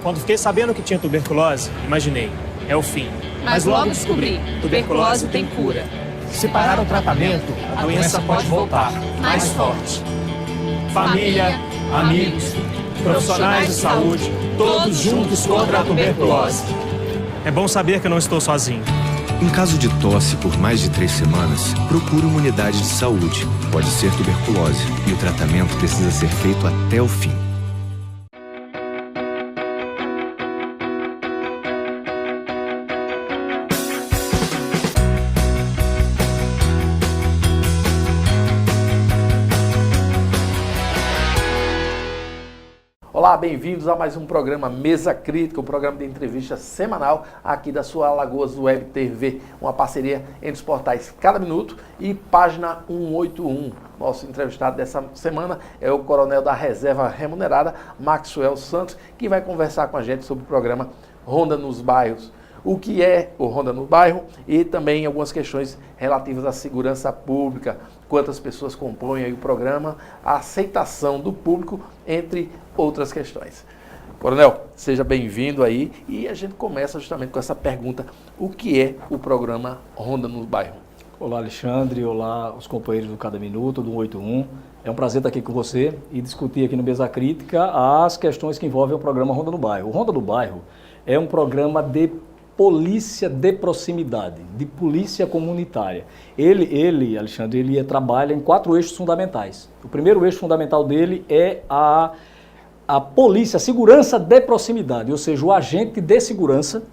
Quando fiquei sabendo que tinha tuberculose, imaginei, é o fim. Mas logo descobri, tuberculose tem cura. Se parar o tratamento, a doença pode voltar, mais forte. Família, amigos, profissionais de saúde, todos juntos contra a tuberculose. É bom saber que eu não estou sozinho. Em caso de tosse por mais de 3 semanas, procure uma unidade de saúde. Pode ser tuberculose e o tratamento precisa ser feito até o fim. Olá, bem-vindos a mais um programa Mesa Crítica, um programa de entrevista semanal aqui da sua Alagoas Web TV, uma parceria entre os portais Cada Minuto e Página 181. Nosso entrevistado dessa semana é o coronel da Reserva Remunerada, Maxwell Santos, que vai conversar com a gente sobre o programa Ronda nos Bairros. O que é o Ronda no Bairro e também algumas questões relativas à segurança pública, quantas pessoas compõem aí o programa, a aceitação do público, entre outras questões. Coronel, seja bem-vindo aí e a gente começa justamente com essa pergunta, o que é o programa Ronda no Bairro? Olá, Alexandre, olá os companheiros do Cada Minuto, do 181. É um prazer estar aqui com você e discutir aqui no Mesa Crítica as questões que envolvem o programa Ronda no Bairro. O Ronda no Bairro é um programa de polícia de proximidade, de polícia comunitária. Ele, Alexandre, ele trabalha em 4 eixos fundamentais. O primeiro eixo fundamental dele é a polícia, a segurança de proximidade, ou seja, o agente de segurança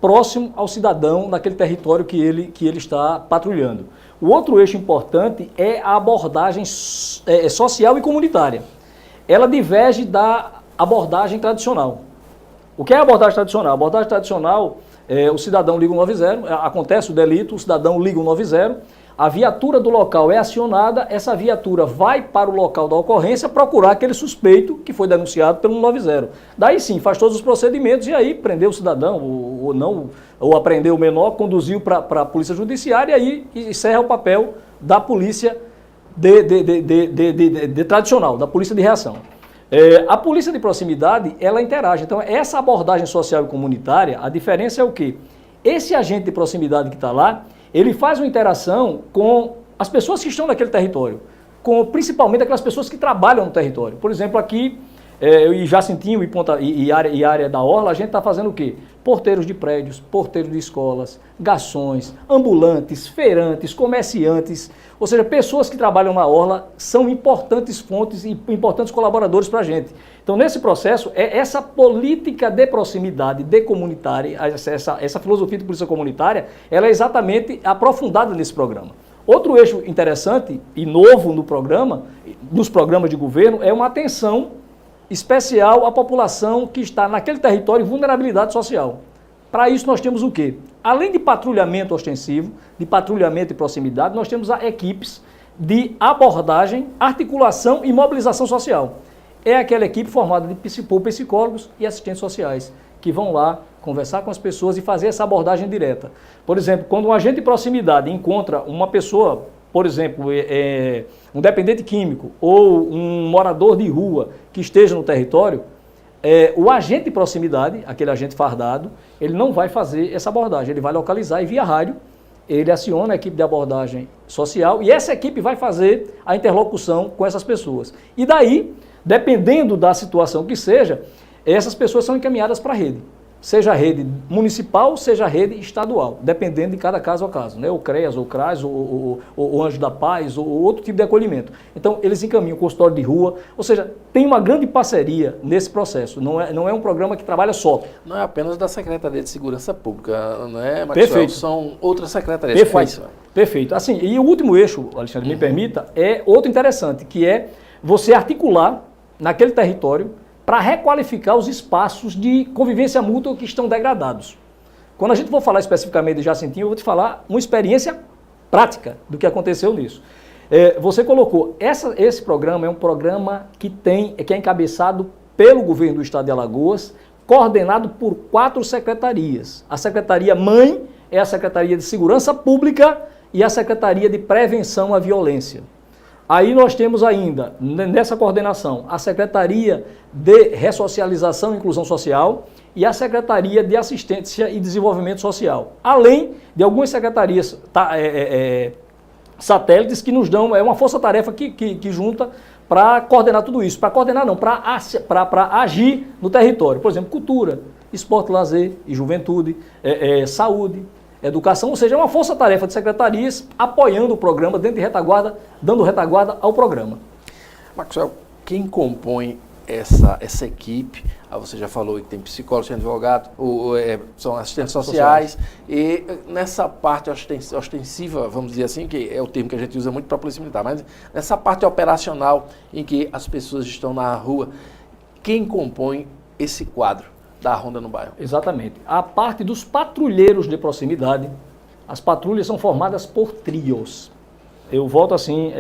próximo ao cidadão naquele território que ele está patrulhando. O outro eixo importante é a abordagem social e comunitária. Ela diverge da abordagem tradicional. O que é a abordagem tradicional? A abordagem tradicional, o cidadão liga o 90, acontece o delito, o cidadão liga o 90, a viatura do local é acionada, essa viatura vai para o local da ocorrência procurar aquele suspeito que foi denunciado pelo 90. Daí sim, faz todos os procedimentos e aí prendeu o cidadão ou apreendeu o menor, conduziu para a polícia judiciária e aí encerra o papel da polícia de tradicional, da polícia de reação. A polícia de proximidade, ela interage. Então, essa abordagem social e comunitária, a diferença é o quê? Esse agente de proximidade que está lá, ele faz uma interação com as pessoas que estão naquele território, com principalmente aquelas pessoas que trabalham no território. Por exemplo, aqui, em Jacintinho e área da Orla, a gente está fazendo o quê? Porteiros de prédios, porteiros de escolas, garçons, ambulantes, feirantes, comerciantes, ou seja, pessoas que trabalham na Orla são importantes fontes e importantes colaboradores para a gente. Então, nesse processo, essa política de proximidade, de comunitária, essa filosofia de polícia comunitária, ela é exatamente aprofundada nesse programa. Outro eixo interessante e novo no programa, nos programas de governo, é uma atenção especial à população que está naquele território em vulnerabilidade social. Para isso nós temos o quê? Além de patrulhamento ostensivo, de patrulhamento de proximidade, nós temos equipes de abordagem, articulação e mobilização social. É aquela equipe formada por psicólogos e assistentes sociais, que vão lá conversar com as pessoas e fazer essa abordagem direta. Por exemplo, quando um agente de proximidade encontra uma pessoa, por exemplo, um dependente químico ou um morador de rua que esteja no território, o agente de proximidade, aquele agente fardado, ele não vai fazer essa abordagem, ele vai localizar e via rádio, ele aciona a equipe de abordagem social e essa equipe vai fazer a interlocução com essas pessoas. E daí, dependendo da situação que seja, essas pessoas são encaminhadas para a rede. Seja a rede municipal, seja a rede estadual, dependendo de cada caso a caso, né? O CREAS, ou o CRAS, ou o Anjo da Paz, ou outro tipo de acolhimento. Então, eles encaminham o consultório de rua, ou seja, tem uma grande parceria nesse processo, não é um programa que trabalha só. Não é apenas da Secretaria de Segurança Pública, não é, Maxwell? Perfeito. São outras secretarias. Perfeito. Perfeito. Assim, e o último eixo, Alexandre, me permita, é outro interessante, que é você articular naquele território para requalificar os espaços de convivência mútua que estão degradados. Quando a gente for falar especificamente de Jacintinho, eu vou te falar uma experiência prática do que aconteceu nisso. Você colocou, esse programa é um programa que é encabeçado pelo governo do estado de Alagoas, coordenado por 4 secretarias. A secretaria mãe é a Secretaria de Segurança Pública e a Secretaria de Prevenção à Violência. Aí nós temos ainda, nessa coordenação, a Secretaria de Ressocialização e Inclusão Social e a Secretaria de Assistência e Desenvolvimento Social, além de algumas secretarias satélites que nos dão, é uma força-tarefa que junta para coordenar tudo isso. Para coordenar não, para agir no território. Por exemplo, cultura, esporte, lazer e juventude, saúde, educação, ou seja, é uma força-tarefa de secretarias apoiando o programa, dentro de retaguarda, dando retaguarda ao programa. Maxwell, quem compõe essa equipe? Você já falou que tem psicólogos, tem advogados, são assistentes sociais, e nessa parte ostensiva, vamos dizer assim, que é o termo que a gente usa muito para a Polícia Militar, mas nessa parte operacional em que as pessoas estão na rua, quem compõe esse quadro da Ronda no Bairro? Exatamente. A parte dos patrulheiros de proximidade, as patrulhas são formadas por trios. Eu volto assim,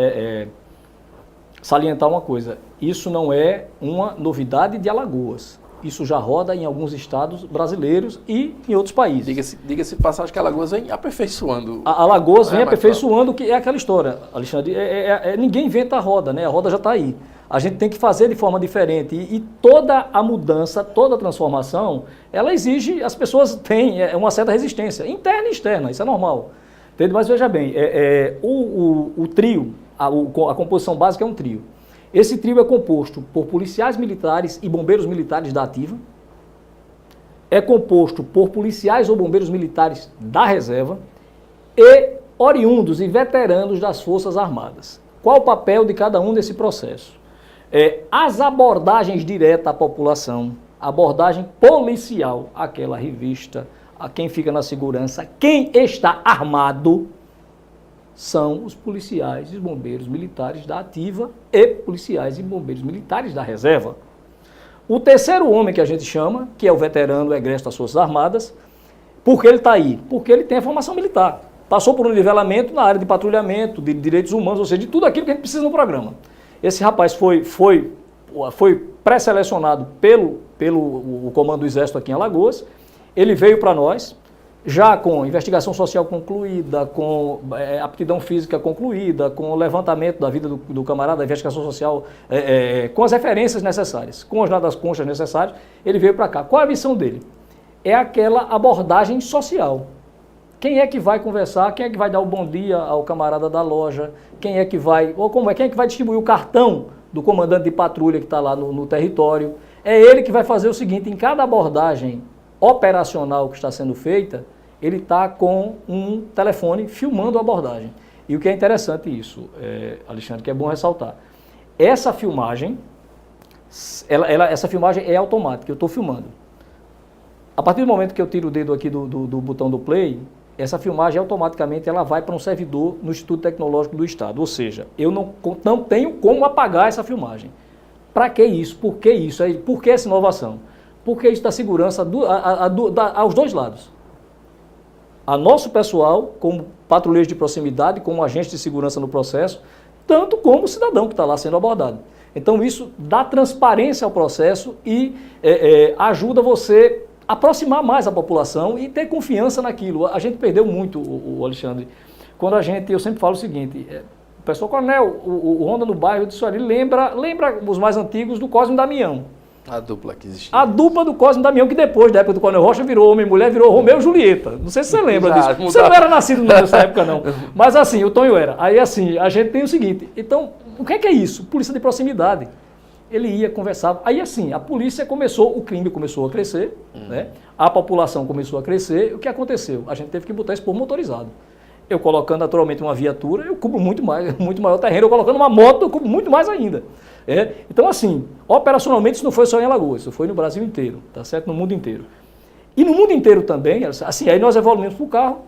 salientar uma coisa, isso não é uma novidade de Alagoas. Isso já roda em alguns estados brasileiros e em outros países. Diga-se de passagem que a Alagoas vem aperfeiçoando. A Alagoas vem aperfeiçoando, que é aquela história, Alexandre, ninguém inventa a roda, né? A roda já está aí. A gente tem que fazer de forma diferente e toda a mudança, toda a transformação, ela exige, as pessoas têm uma certa resistência, interna e externa, isso é normal. Entende? Mas veja bem, o trio, a composição básica é um trio. Esse trio é composto por policiais militares e bombeiros militares da ativa, é composto por policiais ou bombeiros militares da reserva e oriundos e veteranos das Forças Armadas. Qual o papel de cada um nesse processo? As abordagens diretas à população, abordagem policial, aquela revista, a quem fica na segurança, quem está armado, são os policiais e os bombeiros militares da ativa e policiais e bombeiros militares da reserva. O terceiro homem que a gente chama, que é o veterano egresso das Forças Armadas, por que ele está aí? Porque ele tem a formação militar. Passou por um nivelamento na área de patrulhamento, de direitos humanos, ou seja, de tudo aquilo que a gente precisa no programa. Esse rapaz foi pré-selecionado pelo Comando do Exército aqui em Alagoas, ele veio para nós, já com investigação social concluída, com aptidão física concluída, com o levantamento da vida do camarada, da investigação social, com as referências necessárias, com as dadas conchas necessárias, ele veio para cá. Qual a missão dele? É aquela abordagem social. Quem é que vai conversar? Quem é que vai dar o bom dia ao camarada da loja? Quem é que vai, quem é que vai distribuir o cartão do comandante de patrulha que está lá no território? É ele que vai fazer o seguinte, em cada abordagem operacional que está sendo feita, ele está com um telefone filmando a abordagem. E o que é interessante isso, Alexandre, que é bom ressaltar, essa filmagem é automática, eu estou filmando. A partir do momento que eu tiro o dedo aqui do botão do play, essa filmagem automaticamente ela vai para um servidor no Instituto Tecnológico do Estado, ou seja, eu não tenho como apagar essa filmagem. Para que isso? Por que isso? Por que essa inovação? Porque isso dá segurança aos dois lados. A nosso pessoal, como patrulheiros de proximidade, como agentes de segurança no processo, tanto como o cidadão que está lá sendo abordado. Então isso dá transparência ao processo e ajuda você a aproximar mais a população e ter confiança naquilo. A gente perdeu muito, o Alexandre, quando eu sempre falo o seguinte, o pessoal, coronel, o Ronda no Bairro, eu disse, olha, ele lembra os mais antigos do Cosme e Damião. A dupla que existia. A dupla do Cosme e Damião, que depois, da época do Coronel Rocha, virou homem e mulher, virou Romeu e Julieta. Não sei se você lembra disso. Você não era nascido nessa época, não. Mas assim, o Tonho era. Aí assim, a gente tem o seguinte, então, o que é isso? Polícia de proximidade. Ele ia, conversava. Aí assim, a polícia o crime começou a crescer, né? A população começou a crescer. O que aconteceu? A gente teve que botar isso por motorizado. Eu colocando naturalmente uma viatura, eu cubro muito maior terreno. Eu colocando uma moto, eu cubro muito mais ainda. Então assim, operacionalmente isso não foi só em Alagoas, isso foi no Brasil inteiro, tá certo? No mundo inteiro. E no mundo inteiro também, assim, aí nós evoluímos para o carro,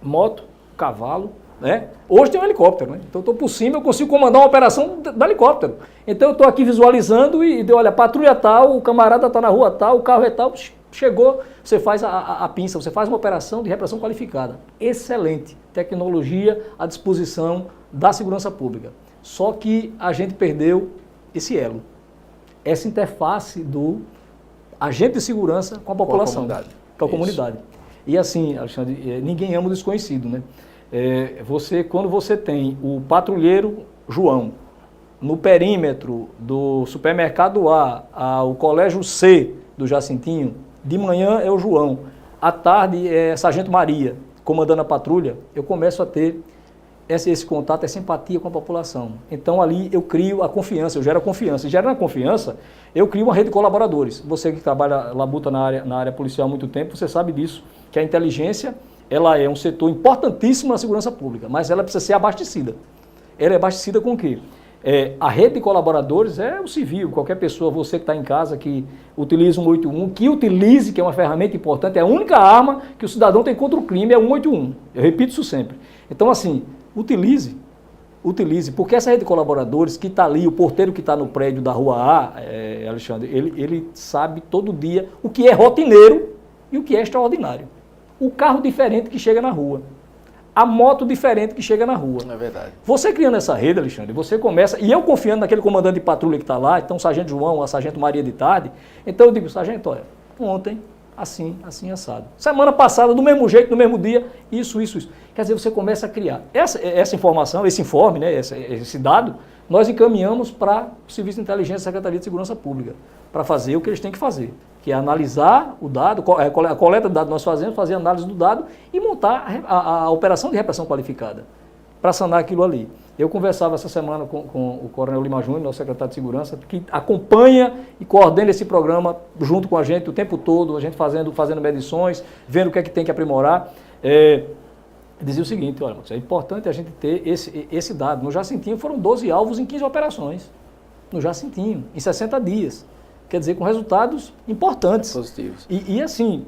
moto, cavalo, né? Hoje tem um helicóptero, né? Então eu estou por cima, eu consigo comandar uma operação do helicóptero. Então eu estou aqui visualizando e olha, patrulha tal, o camarada está na rua tal, o carro é tal, chegou, você faz a pinça, você faz uma operação de repressão qualificada. Excelente. Tecnologia à disposição da segurança pública. Só que a gente perdeu esse elo, essa interface do agente de segurança com a população, com a comunidade. E assim, Alexandre, ninguém ama o desconhecido, né? Quando você tem o patrulheiro João. No perímetro do supermercado A, ao colégio C do Jacintinho, de manhã é o João, à tarde é Sargento Maria, comandando a patrulha, eu começo a ter esse contato, essa empatia com a população. Então ali eu crio a confiança, eu gero a confiança. E gerando a confiança, eu crio uma rede de colaboradores. Você que trabalha, labuta na área policial há muito tempo, você sabe disso, que a inteligência, ela é um setor importantíssimo na segurança pública, mas ela precisa ser abastecida. Ela é abastecida com o quê? A rede de colaboradores é o civil, qualquer pessoa, você que está em casa, que utiliza o 181, que utilize, que é uma ferramenta importante, é a única arma que o cidadão tem contra o crime, é o 181. Eu repito isso sempre. Então, assim, utilize, porque essa rede de colaboradores que está ali, o porteiro que está no prédio da rua A, Alexandre, ele sabe todo dia o que é rotineiro e o que é extraordinário. O carro diferente que chega na rua. A moto diferente que chega na rua. É verdade. Você criando essa rede, Alexandre, você começa, e eu confiando naquele comandante de patrulha que está lá, então o Sargento João, a Sargento Maria de tarde, então eu digo, Sargento, olha, ontem, assim, assado. Semana passada, do mesmo jeito, no mesmo dia, isso. Quer dizer, você começa a criar. Essa informação, esse informe, né, esse dado, nós encaminhamos para o Serviço de Inteligência da Secretaria de Segurança Pública, para fazer o que eles têm que fazer, que é analisar o dado, a coleta de dados nós fazemos, fazer a análise do dado e montar a operação de repressão qualificada, para sanar aquilo ali. Eu conversava essa semana com o Coronel Lima Júnior, nosso secretário de Segurança, que acompanha e coordena esse programa junto com a gente o tempo todo, a gente fazendo medições, vendo o que é que tem que aprimorar. Dizia o seguinte, olha, é importante a gente ter esse dado. No Jacintinho foram 12 alvos em 15 operações. No Jacintinho, em 60 dias. Quer dizer, com resultados importantes. Positivos. E assim,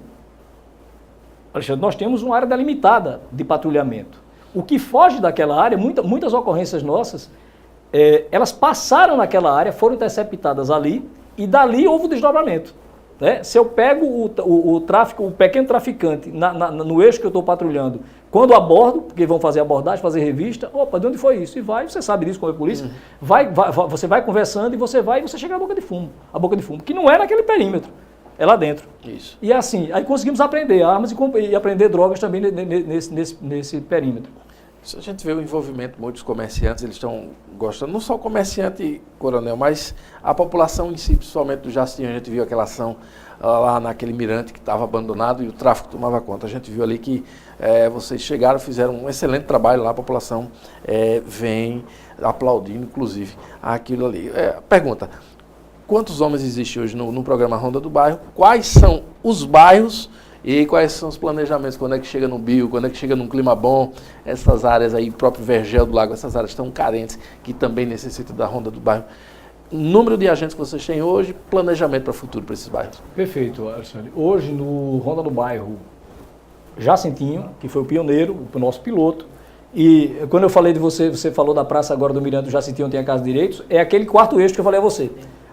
Alexandre, nós temos uma área delimitada de patrulhamento. O que foge daquela área, muitas ocorrências nossas, elas passaram naquela área, foram interceptadas ali, e dali houve o desdobramento. Né? Se eu pego o pequeno traficante no eixo que eu estou patrulhando, quando abordo, porque vão fazer abordagem, fazer revista, opa, de onde foi isso? E vai, você sabe disso como é polícia, você vai conversando e você chega à boca de fumo, que não é naquele perímetro, é lá dentro. Isso. E assim, aí conseguimos aprender armas e aprender drogas também nesse perímetro. A gente vê o envolvimento de muitos comerciantes, eles estão gostando, não só o comerciante, Coronel, mas a população em si, principalmente do Jacintinho. A gente viu aquela ação lá naquele mirante que estava abandonado e o tráfico tomava conta. A gente viu ali que vocês chegaram, fizeram um excelente trabalho lá, a população vem aplaudindo, inclusive, aquilo ali. Pergunta, quantos homens existem hoje no programa Ronda do Bairro? Quais são os bairros e quais são os planejamentos? Quando é que chega no Bio, quando é que chega num clima bom? Essas áreas aí, próprio Vergel do Lago, essas áreas tão carentes que também necessitam da Ronda do Bairro. Número de agentes que vocês têm hoje, planejamento para o futuro para esses bairros. Perfeito, Alexandre. Hoje no Ronda do Bairro, Jacintinho, que foi o pioneiro, o nosso piloto, e quando eu falei de você falou da praça agora do Mirante do Jacintinho, tem a Casa de Direitos, é aquele quarto eixo que eu falei a você.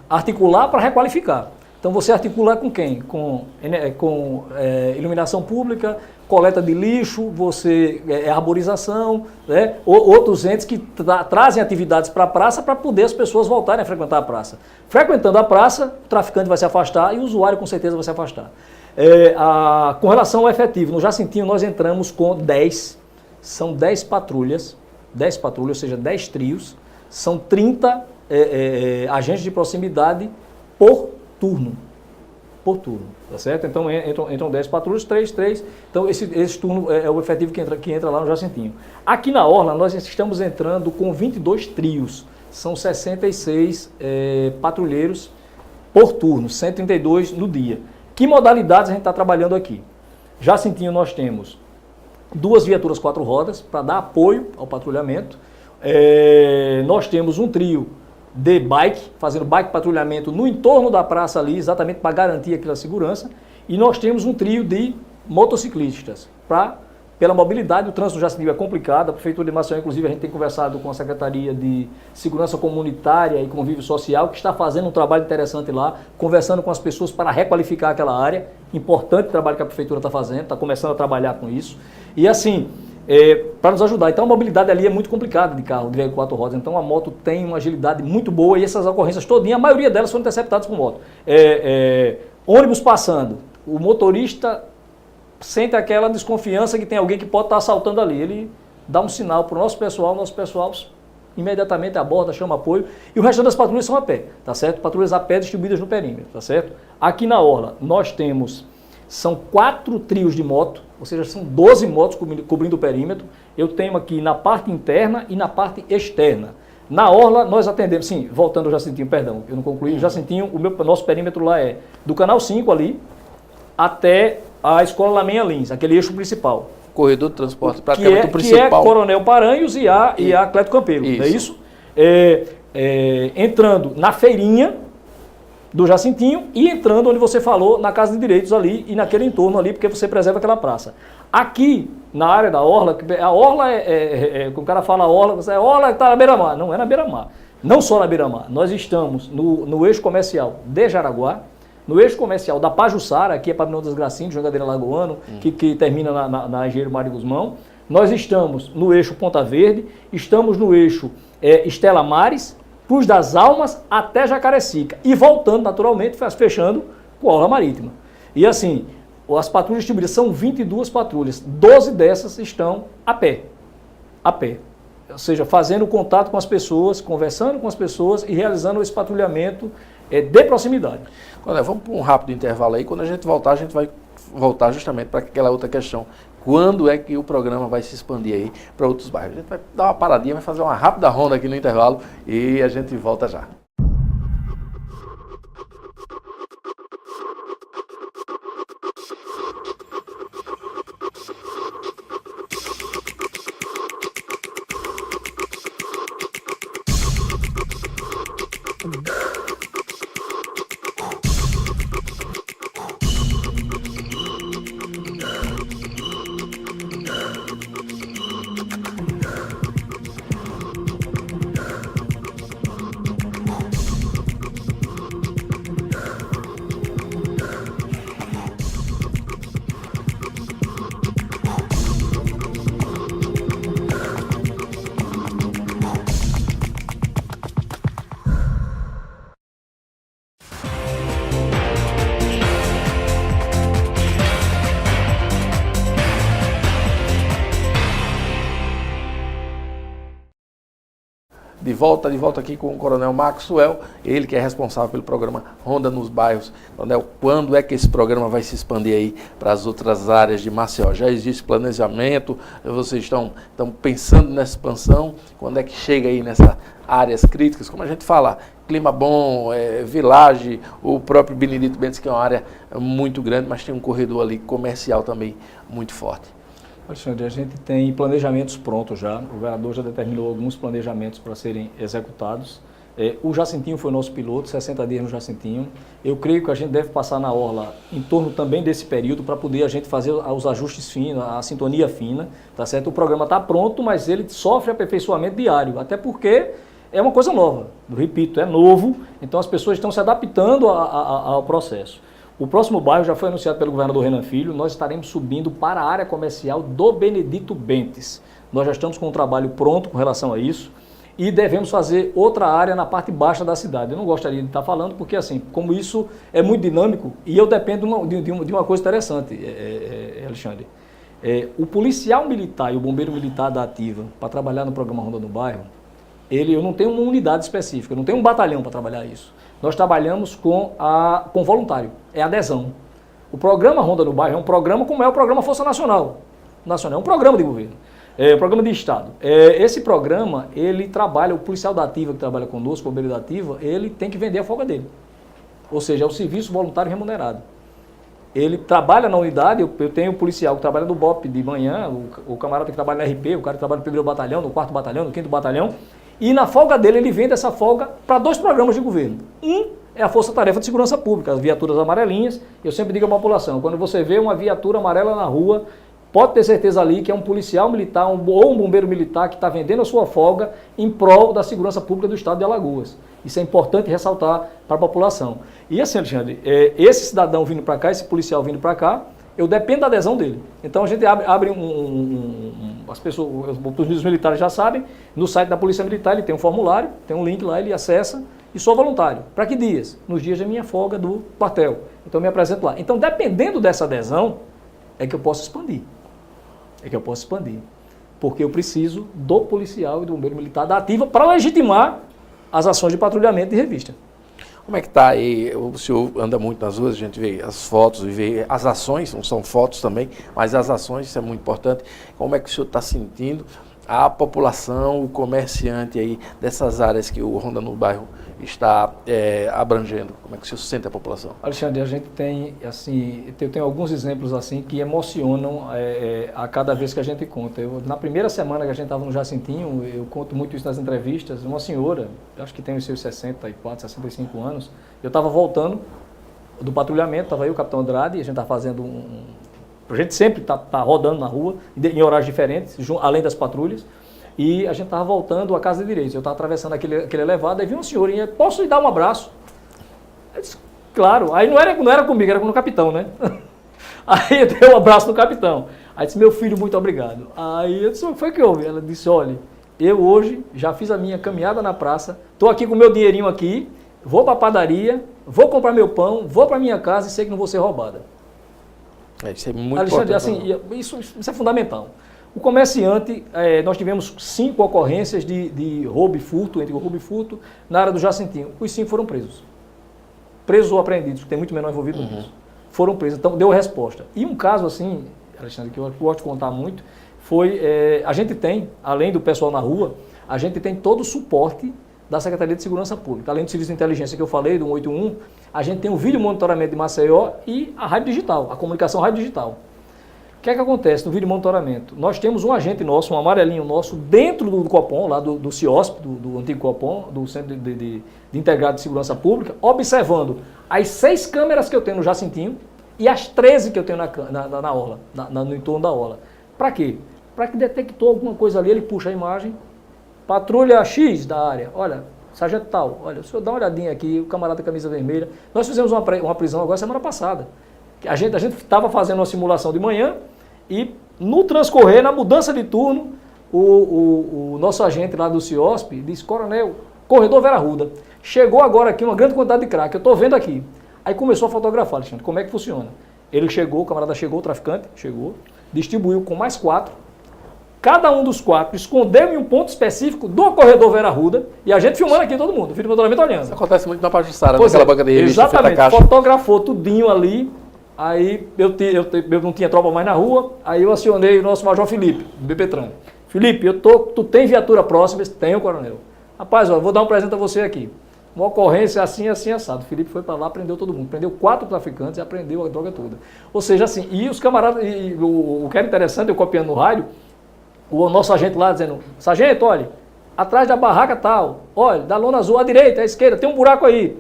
Articular para requalificar. Então você articula com quem? Com iluminação pública, coleta de lixo, arborização, né? Outros entes que trazem atividades para a praça para poder as pessoas voltarem a frequentar a praça. Frequentando a praça, o traficante vai se afastar e o usuário com certeza vai se afastar. Com relação ao efetivo, no Jacintinho nós entramos com 10, são 10 patrulhas, ou seja, 10 trios, são 30 agentes de proximidade por turno, tá certo? Então entram 10 patrulhas, 3, então esse turno é o efetivo que entra lá no Jacintinho. Aqui na Orla nós estamos entrando com 22 trios, são 66 patrulheiros por turno, 132 no dia. Que modalidades a gente está trabalhando aqui? Jacintinho nós temos 2 viaturas 4 rodas para dar apoio ao patrulhamento, nós temos um trio de bike, fazendo bike patrulhamento no entorno da praça ali, exatamente para garantir aquela segurança. E nós temos um trio de motociclistas, pela mobilidade. O trânsito do Jacintinho é complicado, a Prefeitura de Maceió, inclusive, a gente tem conversado com a Secretaria de Segurança Comunitária e Convívio Social, que está fazendo um trabalho interessante lá, conversando com as pessoas para requalificar aquela área. Importante o trabalho que a Prefeitura está fazendo, está começando a trabalhar com isso. E assim, para nos ajudar. Então a mobilidade ali é muito complicada de carro, de veículo 4 rodas. Então a moto tem uma agilidade muito boa e essas ocorrências todinhas, a maioria delas foram interceptadas por moto. Ônibus passando, o motorista sente aquela desconfiança que tem alguém que pode estar assaltando ali. Ele dá um sinal para o nosso pessoal imediatamente aborda, chama apoio, e o resto das patrulhas são a pé, tá certo? Patrulhas a pé distribuídas no perímetro, tá certo? Aqui na orla, nós são 4 trios de moto, ou seja, são 12 motos cobrindo o perímetro. Eu tenho aqui na parte interna e na parte externa. Na orla, nós atendemos, sim, voltando ao Jacintinho, perdão, eu não concluí, o Jacintinho, nosso perímetro lá é do canal 5 ali até a Escola Laменha Lins, aquele eixo principal. Corredor de transporte, praticamente o principal. Que é Coronel Paranhos e a Cleto Campelo, não é isso? Entrando na feirinha do Jacintinho e entrando onde você falou, na Casa de Direitos ali e naquele entorno ali, porque você preserva aquela praça. Aqui, na área da orla, a orla quando o cara fala orla, você orla que está na beira-mar. Não é na beira-mar. Não só na beira-mar. Nós estamos no eixo comercial de Jaraguá, no eixo comercial da Pajuçara, aqui é Pavilhão das Gracinhas, Jangadeira Lagoano, que termina na Engenheiro Mário Guzmão. Nós estamos no eixo Ponta Verde, estamos no eixo Estela Mares, Cruz das Almas até Jacarecica. E voltando, naturalmente, fechando com a orla marítima. E assim, as patrulhas distribuídas são 22 patrulhas, 12 dessas estão a pé. A pé. Ou seja, fazendo contato com as pessoas, conversando com as pessoas e realizando esse patrulhamento de proximidade. Vamos para um rápido intervalo aí. Quando a gente voltar, a gente vai voltar justamente para aquela outra questão. Quando é que o programa vai se expandir aí para outros bairros? A gente vai dar uma paradinha, vai fazer uma rápida ronda aqui no intervalo e a gente volta já. De volta aqui com o Coronel Maxwell, ele que é responsável pelo programa Ronda nos Bairros. Coronel, quando é que esse programa vai se expandir aí para as outras áreas de Maceió? Já existe planejamento? Vocês estão pensando nessa expansão? Quando é que chega aí nessas áreas críticas? Como a gente fala, Clima Bom, Village, o próprio Benedito Bentes, que é uma área muito grande, mas tem um corredor ali comercial também muito forte. Alexandre, a gente tem planejamentos prontos já, o governador já determinou alguns planejamentos para serem executados. O Jacintinho foi nosso piloto, 60 dias no Jacintinho. Eu creio que a gente deve passar na orla em torno também desse período para poder a gente fazer os ajustes finos, a sintonia fina, tá certo? O programa está pronto, mas ele sofre aperfeiçoamento diário, até porque é uma coisa nova, repito, é novo, então as pessoas estão se adaptando ao processo. O próximo bairro já foi anunciado pelo governador Renan Filho, nós estaremos subindo para a área comercial do Benedito Bentes. Nós já estamos com um trabalho pronto com relação a isso e devemos fazer outra área na parte baixa da cidade. Eu não gostaria de estar falando porque, assim, como isso é muito dinâmico e eu dependo de uma coisa interessante, Alexandre. O policial militar e o bombeiro militar da ativa para trabalhar no programa Ronda no Bairro, eu não tenho uma unidade específica, eu não tenho um batalhão para trabalhar isso. Nós trabalhamos com voluntário, é adesão. O programa Ronda no Bairro é um programa como é o programa Força Nacional. É um programa de governo, é um programa de Estado. Esse programa, ele trabalha, o policial da ativa que trabalha conosco, o bombeiro da ativa, ele tem que vender a folga dele. Ou seja, é o serviço voluntário remunerado. Ele trabalha na unidade, eu tenho um policial que trabalha no BOP de manhã, o camarada que trabalha no RP, o cara que trabalha no 1º batalhão, no 4º batalhão, no 5º batalhão, e na folga dele, ele vende essa folga para 2 programas de governo. Um é a Força Tarefa de Segurança Pública, as viaturas amarelinhas. Eu sempre digo à população, quando você vê uma viatura amarela na rua, pode ter certeza ali que é um policial militar ou um bombeiro militar que está vendendo a sua folga em prol da segurança pública do estado de Alagoas. Isso é importante ressaltar para a população. E assim, Alexandre, esse cidadão vindo para cá, esse policial vindo para cá, eu dependo da adesão dele. Então a gente abre as pessoas, os militares já sabem, no site da Polícia Militar ele tem um formulário, tem um link lá, ele acessa e sou voluntário. Para que dias? Nos dias da minha folga do quartel. Então eu me apresento lá. Então dependendo dessa adesão, é que eu posso expandir. porque eu preciso do policial e do bombeiro militar da ativa para legitimar as ações de patrulhamento e revista. Como é que está aí? O senhor anda muito nas ruas, a gente vê as fotos e vê as ações, não são fotos também, mas as ações, isso é muito importante. Como é que o senhor está sentindo a população, o comerciante aí dessas áreas que o Ronda no Bairro está abrangendo? Como é que o senhor sente a população? Alexandre, a gente tem, assim, eu tenho alguns exemplos assim que emocionam a cada vez que a gente conta. Na primeira semana que a gente estava no Jacintinho, eu conto muito isso nas entrevistas, uma senhora, acho que tem os seus 64, 65 anos, eu estava voltando do patrulhamento, estava aí o capitão Andrade, e a gente estava fazendo a gente sempre está rodando na rua, em horários diferentes, além das patrulhas, e a gente estava voltando à Casa de Direitos. Eu estava atravessando aquele elevado, aí vi uma senhorinha, posso lhe dar um abraço? Eu disse, claro. Aí não era comigo, era com o capitão, né? Aí eu dei um abraço no capitão. Aí disse, meu filho, muito obrigado. Aí eu disse, o que foi que houve? Ela disse, olha, eu hoje já fiz a minha caminhada na praça, estou aqui com o meu dinheirinho aqui, vou para a padaria, vou comprar meu pão, vou para minha casa e sei que não vou ser roubada. Isso é muito Alexandre, importante. assim, isso é fundamental. O comerciante, nós tivemos 5 ocorrências de roubo e furto, entre roubo e furto, na área do Jacintinho. Os 5 foram presos. Presos ou apreendidos, tem muito menor envolvido nisso. Foram presos, então deu resposta. E um caso assim, Alexandre, que eu gosto de contar muito, foi, a gente tem, além do pessoal na rua, a gente tem todo o suporte da Secretaria de Segurança Pública. Além do serviço de inteligência que eu falei, do 181, a gente tem o vídeo monitoramento de Maceió e a rádio digital, a comunicação rádio digital. O que é que acontece no vídeo monitoramento? Nós temos um agente nosso, um amarelinho nosso, dentro do Copom, lá do CIOSP, do antigo Copom, do Centro de Integrado de Segurança Pública, observando as 6 câmeras que eu tenho no Jacintinho e as 13 que eu tenho na orla, no entorno da orla. Para quê? Para que detectou alguma coisa ali, ele puxa a imagem, patrulha X da área, olha, sargento tal, olha, o senhor dá uma olhadinha aqui, o camarada camisa vermelha. Nós fizemos uma prisão agora semana passada. A gente estava fazendo uma simulação de manhã e no transcorrer, na mudança de turno, o nosso agente lá do CIOSP disse, coronel, corredor Vera Arruda, chegou agora aqui uma grande quantidade de crack, eu estou vendo aqui. Aí começou a fotografar, Alexandre, como é que funciona? Ele chegou, o camarada chegou, o traficante chegou, distribuiu com mais 4, cada um dos 4 escondeu em um ponto específico do corredor Vera Arruda, e a gente filmando aqui todo mundo, o vídeo de monitoramento olhando. Isso acontece muito na Pajuçara, naquela banca de revista, exatamente, caixa. fotografou tudinho ali, aí eu não tinha tropa mais na rua, aí eu acionei o nosso Major Felipe, do BPTran. Felipe, tu tem viatura próxima? Tenho, coronel. Rapaz, ó, vou dar um presente a você aqui. Uma ocorrência assim, assim, assado. O Felipe foi para lá, prendeu todo mundo. Prendeu 4 traficantes e apreendeu a droga toda. Ou seja, assim, e os camaradas, o que era interessante, eu copiando no rádio, o nosso agente lá dizendo, sargento, olha, atrás da barraca tal, olha, da lona azul à direita, à esquerda, tem um buraco aí.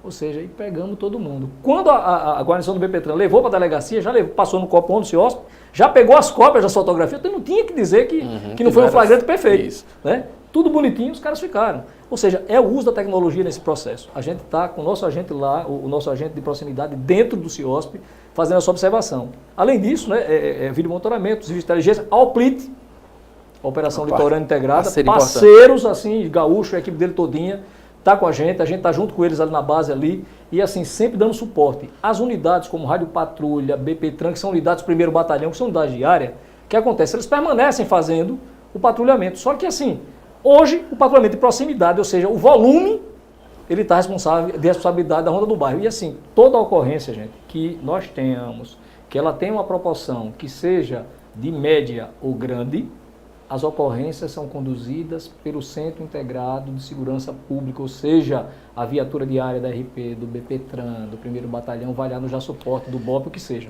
Ou seja, aí pegamos todo mundo. Quando a guarnição do BPTran levou para a delegacia, já passou no Copom do CIOSP, já pegou as cópias da fotografia, então não tinha que dizer que não foi um flagrante perfeito. Isso. Né? Tudo bonitinho, os caras ficaram. Ou seja, é o uso da tecnologia nesse processo. A gente está com o nosso agente lá, o nosso agente de proximidade dentro do CIOSP, fazendo essa observação. Além disso, né, vídeo monitoramento, serviço de inteligência, a OPLIT, a Operação Litorânea Integrada, parceiros, assim, Gaúcho, a equipe dele todinha, está com a gente está junto com eles ali na base ali, e assim, sempre dando suporte. As unidades como Rádio Patrulha, BPTran, que são unidades do 1º Batalhão, que são unidades de área, o que acontece? Eles permanecem fazendo o patrulhamento, só que assim, hoje o patrulhamento de proximidade, ou seja, o volume, ele está de responsabilidade da Ronda do Bairro. E assim, toda ocorrência, gente, que nós tenhamos, que ela tenha uma proporção que seja de média ou grande, as ocorrências são conduzidas pelo Centro Integrado de Segurança Pública, ou seja, a viatura diária da RP, do BPTran, do 1º Batalhão, vai lá no já suporte, do BOP, o que seja.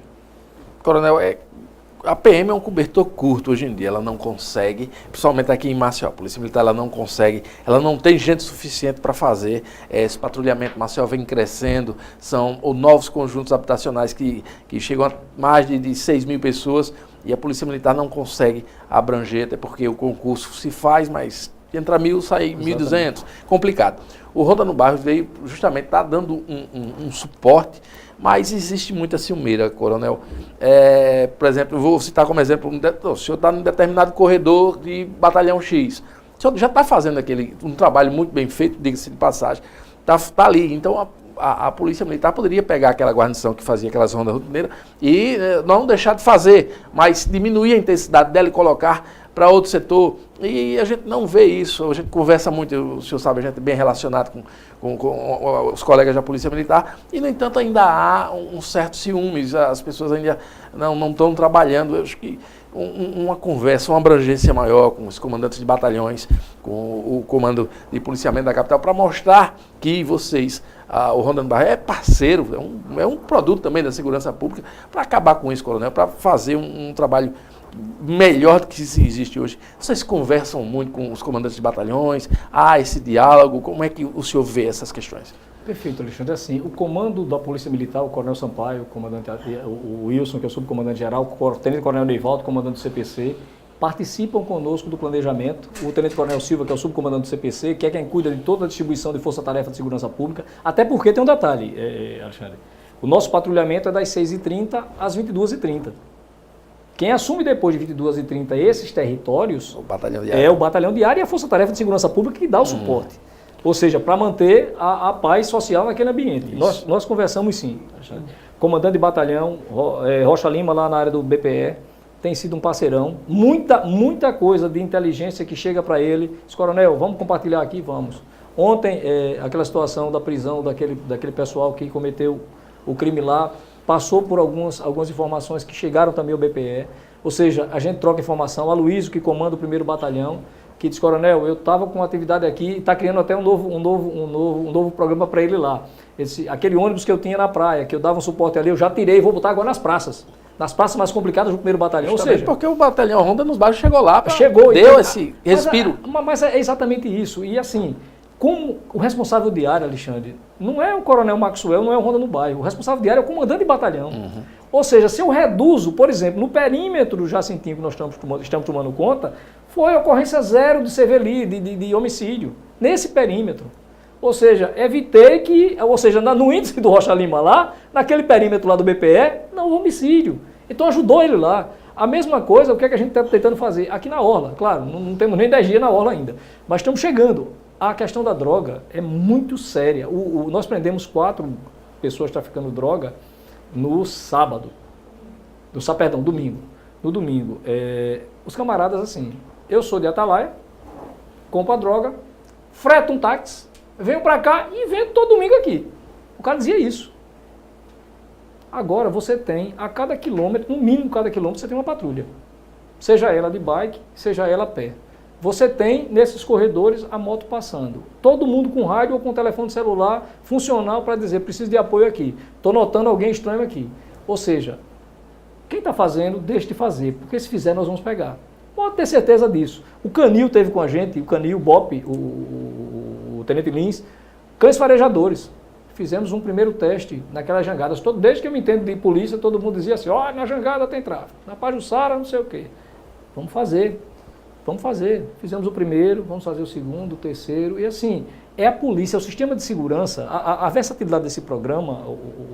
Coronel, a PM é um cobertor curto hoje em dia, ela não consegue, principalmente aqui em Maceió, a Polícia Militar ela não consegue, ela não tem gente suficiente para fazer esse patrulhamento. Maceió vem crescendo, são novos conjuntos habitacionais que chegam a mais de 6 mil pessoas, e a Polícia Militar não consegue abranger, até porque o concurso se faz, mas entra 1.000, sai 1.200, complicado. O Ronda no Bairro veio justamente, está dando um suporte, mas existe muita ciumeira, coronel. Por exemplo, eu vou citar como exemplo, o senhor está num determinado corredor de batalhão X. O senhor já está fazendo um trabalho muito bem feito, diga-se de passagem, está ali. Então, a Polícia Militar poderia pegar aquela guarnição que fazia aquelas rondas rotineiras e não deixar de fazer, mas diminuir a intensidade dela e colocar para outro setor. E a gente não vê isso, a gente conversa muito, o senhor sabe, a gente é bem relacionado com os colegas da Polícia Militar, e no entanto ainda há um certo ciúmes, as pessoas ainda não estão trabalhando. Eu acho que uma conversa, uma abrangência maior com os comandantes de batalhões, com o comando de policiamento da capital, para mostrar que vocês, o Rondando Barra é parceiro, é um produto também da segurança pública, para acabar com isso, coronel, para fazer um trabalho melhor do que existe hoje. Vocês conversam muito com os comandantes de batalhões, há esse diálogo, como é que o senhor vê essas questões? Perfeito, Alexandre. Assim, o comando da Polícia Militar, o Coronel Sampaio, o comandante, o Wilson, que é o subcomandante-geral, o Tenente-Coronel Neivaldo, comandante do CPC, participam conosco do planejamento. O Tenente-Coronel Silva, que é o subcomandante do CPC, que é quem cuida de toda a distribuição de força-tarefa de segurança pública, até porque tem um detalhe, Alexandre. O nosso patrulhamento é das 6h30 às 22h30. Quem assume depois de 22h30 esses territórios é o batalhão diário e a Força-Tarefa de Segurança Pública que dá o suporte. Ou seja, para manter a paz social naquele ambiente. Nós conversamos sim. Comandante de batalhão, Rocha Lima, lá na área do BPE, tem sido um parceirão. Muita coisa de inteligência que chega para ele. Diz, coronel, vamos compartilhar aqui? Vamos. Ontem, aquela situação da prisão daquele pessoal que cometeu o crime lá, passou por algumas informações que chegaram também ao BPE, ou seja, a gente troca informação. A Luísio, que comanda o 1º Batalhão, que diz, coronel, eu estava com uma atividade aqui e está criando até um novo programa para ele lá. Aquele ônibus que eu tinha na praia, que eu dava um suporte ali, eu já tirei e vou botar agora nas praças mais complicadas do 1º Batalhão. Justamente, ou seja, porque o Batalhão Ronda nos bairros chegou lá, deu esse respiro. Mas é exatamente isso. E assim, como o responsável diário, Alexandre, não é o coronel Maxwell, não é o Ronda no bairro. O responsável diário é o comandante de batalhão. Ou seja, se eu reduzo, por exemplo, no perímetro do Jacintinho que nós estamos tomando conta, foi ocorrência zero de CVLI, de homicídio, nesse perímetro. Ou seja, evitei que, no índice do Rocha Lima lá, naquele perímetro lá do BPE, não houve homicídio. Então ajudou ele lá. A mesma coisa, o que é que a gente está tentando fazer? Aqui na Orla, claro, não temos nem 10 dias na Orla ainda, mas estamos chegando. A questão da droga é muito séria. Nós prendemos 4 pessoas traficando droga no sábado. Domingo. No domingo. Os camaradas assim, eu sou de Atalaia, compro a droga, freto um táxi, venho para cá e venho todo domingo aqui. O cara dizia isso. Agora você tem, a cada quilômetro, no mínimo cada quilômetro, você tem uma patrulha. Seja ela de bike, seja ela a pé. Você tem, nesses corredores, a moto passando. Todo mundo com rádio ou com telefone celular funcional para dizer, preciso de apoio aqui. Estou notando alguém estranho aqui. Ou seja, quem está fazendo, deixe de fazer, porque se fizer nós vamos pegar. Pode ter certeza disso. O Canil teve com a gente, o Canil, o BOP, o Tenente Lins, cães farejadores. Fizemos um primeiro teste naquelas jangadas. Desde que eu me entendo de polícia, todo mundo dizia assim, na jangada tem tráfico, na Pajuçara não sei o quê. Vamos fazer. Fizemos o primeiro, vamos fazer o segundo, o terceiro, e assim, é a polícia, é o sistema de segurança, a versatilidade desse programa,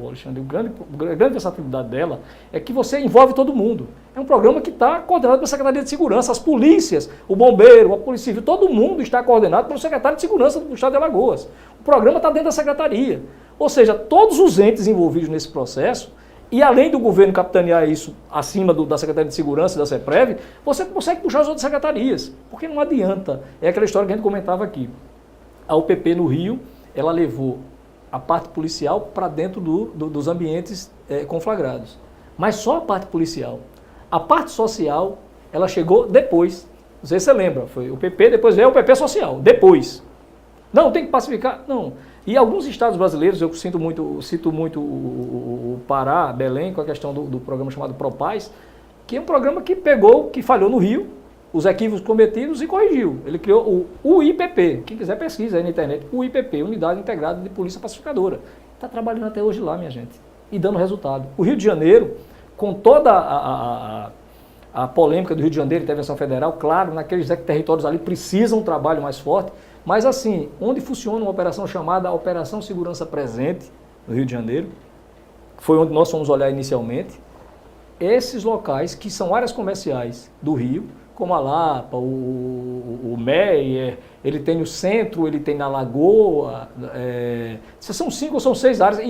Alexandre, a grande versatilidade dela é que você envolve todo mundo. É um programa que está coordenado pela Secretaria de Segurança, as polícias, o bombeiro, a Polícia Civil, todo mundo está coordenado pelo secretário de Segurança do Estado de Alagoas. O programa está dentro da Secretaria. Ou seja, todos os entes envolvidos nesse processo, e além do governo capitanear isso acima da Secretaria de Segurança e da CEPREV, você consegue puxar as outras secretarias, porque não adianta. É aquela história que a gente comentava aqui. A UPP no Rio, ela levou a parte policial para dentro dos ambientes conflagrados. Mas só a parte policial. A parte social, ela chegou depois. Não sei se você lembra, foi o PP, depois veio o PP social, depois. Não, tem que pacificar? Não. E alguns estados brasileiros, eu cito muito o Pará, Belém, com a questão do programa chamado Propaz, que é um programa que que falhou no Rio, os equívocos cometidos e corrigiu. Ele criou o UIPP, quem quiser pesquisa aí na internet, UIPP, Unidade Integrada de Polícia Pacificadora. Está trabalhando até hoje lá, minha gente, e dando resultado. O Rio de Janeiro, com toda a polêmica do Rio de Janeiro, intervenção federal, claro, naqueles territórios ali precisam um trabalho mais forte, mas assim, onde funciona uma operação chamada Operação Segurança Presente, no Rio de Janeiro, foi onde nós fomos olhar inicialmente, esses locais, que são áreas comerciais do Rio, como a Lapa, o Meier, ele tem no centro, ele tem na Lagoa, são 5 ou são 6 áreas e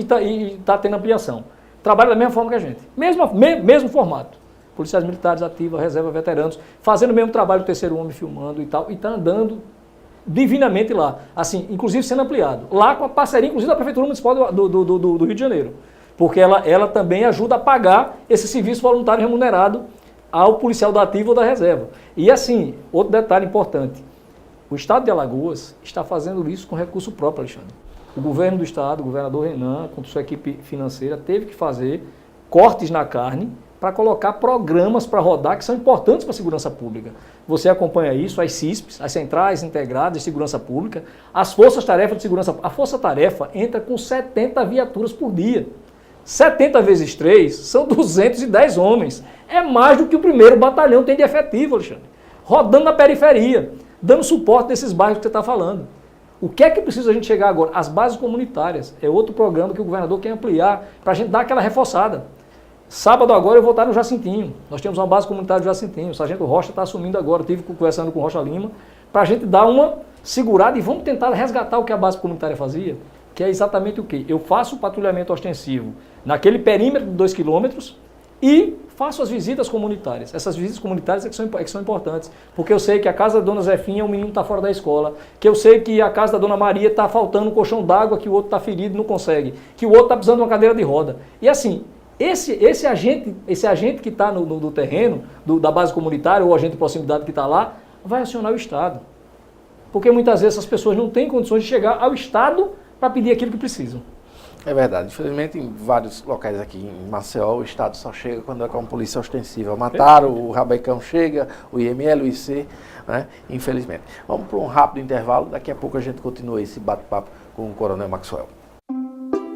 está tendo ampliação. Trabalha da mesma forma que a gente, mesmo formato. Policiais militares ativos, reserva, veteranos, fazendo o mesmo trabalho do terceiro homem, filmando e tal, e está andando divinamente lá, assim, inclusive sendo ampliado. Lá com a parceria, inclusive, da Prefeitura Municipal do Rio de Janeiro, porque ela também ajuda a pagar esse serviço voluntário remunerado ao policial da ativa ou da reserva. E assim, outro detalhe importante, o Estado de Alagoas está fazendo isso com recurso próprio, Alexandre. O governo do Estado, o governador Renan, com sua equipe financeira, teve que fazer cortes na carne para colocar programas para rodar que são importantes para a segurança pública. Você acompanha isso, as CISPs, as Centrais Integradas de Segurança Pública, as Forças-Tarefa de Segurança Pública. A Força-Tarefa entra com 70 viaturas por dia. 70 vezes 3 são 210 homens. É mais do que o primeiro batalhão tem de efetivo, Alexandre. Rodando na periferia, dando suporte nesses bairros que você está falando. O que é que precisa a gente chegar agora? As bases comunitárias. É outro programa que o governador quer ampliar para a gente dar aquela reforçada. Sábado agora eu vou estar no Jacintinho. Nós temos uma base comunitária do Jacintinho. O sargento Rocha está assumindo agora. Estive conversando com o Rocha Lima para a gente dar uma segurada e vamos tentar resgatar o que a base comunitária fazia, que é exatamente o quê? Eu faço o patrulhamento ostensivo naquele perímetro de 2 quilômetros e faço as visitas comunitárias. Essas visitas comunitárias é que são importantes, porque eu sei que a casa da dona Zefinha, o menino está fora da escola, que eu sei que a casa da dona Maria está faltando um colchão d'água, que o outro está ferido e não consegue, que o outro está precisando de uma cadeira de roda. E assim, esse agente que está no terreno, da base comunitária, ou agente de proximidade que está lá, vai acionar o Estado. Porque muitas vezes essas pessoas não têm condições de chegar ao Estado para pedir aquilo que precisam. É verdade. Infelizmente, em vários locais aqui em Maceió, o Estado só chega quando é com a polícia ostensiva. Mataram, o Rabecão chega, o IML, o IC, né? Infelizmente. Vamos para um rápido intervalo, daqui a pouco a gente continua esse bate-papo com o Coronel Maxwell.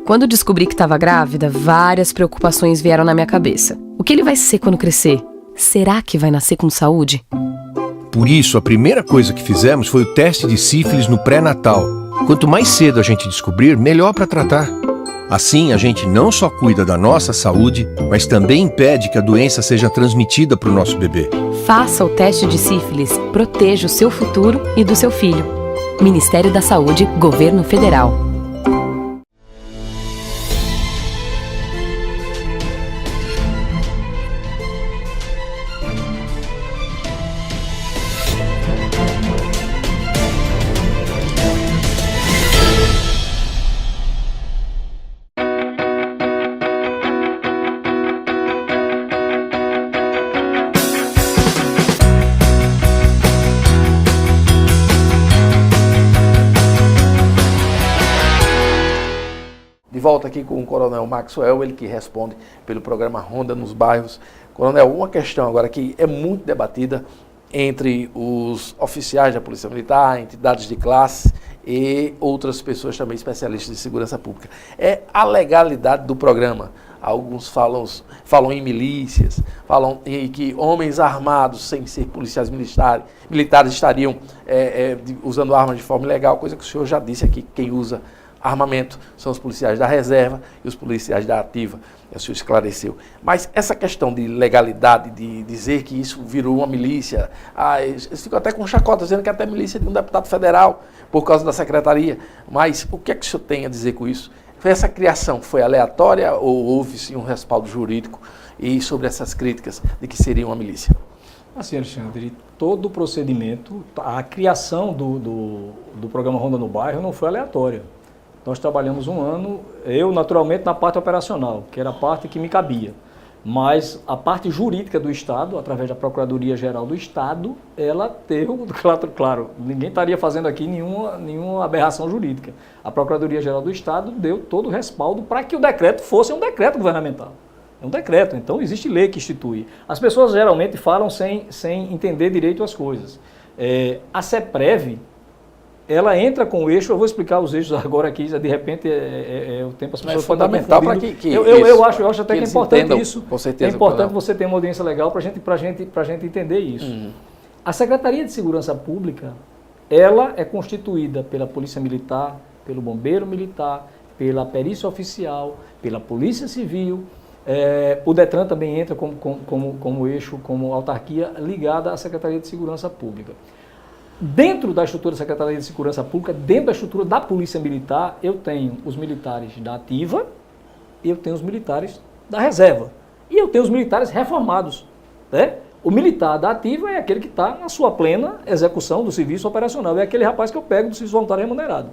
Quando descobri que estava grávida, várias preocupações vieram na minha cabeça. O que ele vai ser quando crescer? Será que vai nascer com saúde? Por isso, a primeira coisa que fizemos foi o teste de sífilis no pré-natal. Quanto mais cedo a gente descobrir, melhor para tratar. Assim, a gente não só cuida da nossa saúde, mas também impede que a doença seja transmitida para o nosso bebê. Faça o teste de sífilis, proteja o seu futuro e do seu filho. Ministério da Saúde, Governo Federal. Volta aqui com o Coronel Maxwell, ele que responde pelo programa Ronda nos Bairros. Coronel, uma questão agora que é muito debatida entre os oficiais da Polícia Militar, entidades de classe e outras pessoas também especialistas de segurança pública. É a legalidade do programa. Alguns falam em milícias, falam em que homens armados, sem ser policiais militares estariam usando armas de forma ilegal, coisa que o senhor já disse aqui, quem usa armamento são os policiais da reserva e os policiais da ativa, o senhor esclareceu. Mas essa questão de legalidade, de dizer que isso virou uma milícia, eles ficam até com chacota, dizendo que é até milícia de um deputado federal, por causa da secretaria. Mas o que é que o senhor tem a dizer com isso? Essa criação foi aleatória ou houve sim um respaldo jurídico e sobre essas críticas de que seria uma milícia? Assim, Alexandre, todo o procedimento, a criação do programa Ronda no Bairro não foi aleatória. Nós trabalhamos um ano, eu naturalmente na parte operacional, que era a parte que me cabia. Mas a parte jurídica do Estado, através da Procuradoria-Geral do Estado, ela teve, claro, ninguém estaria fazendo aqui nenhuma aberração jurídica. A Procuradoria-Geral do Estado deu todo o respaldo para que o decreto fosse um decreto governamental. É um decreto, então existe lei que institui. As pessoas geralmente falam sem entender direito as coisas. A CEPREV, ela entra com o eixo, eu vou explicar os eixos agora aqui, de repente o tempo as pessoas podem estar fundamental para que eu acho até que é importante entendam, isso. Com certeza, é importante você ter uma audiência legal para a gente entender isso. A Secretaria de Segurança Pública, ela é constituída pela Polícia Militar, pelo Bombeiro Militar, pela Perícia Oficial, pela Polícia Civil, O DETRAN também entra como eixo, como autarquia ligada à Secretaria de Segurança Pública. Dentro da estrutura da Secretaria de Segurança Pública, dentro da estrutura da Polícia Militar, eu tenho os militares da ativa, eu tenho os militares da reserva e eu tenho os militares reformados. Né? O militar da ativa é aquele que está na sua plena execução do serviço operacional, é aquele rapaz que eu pego do serviço voluntário remunerado.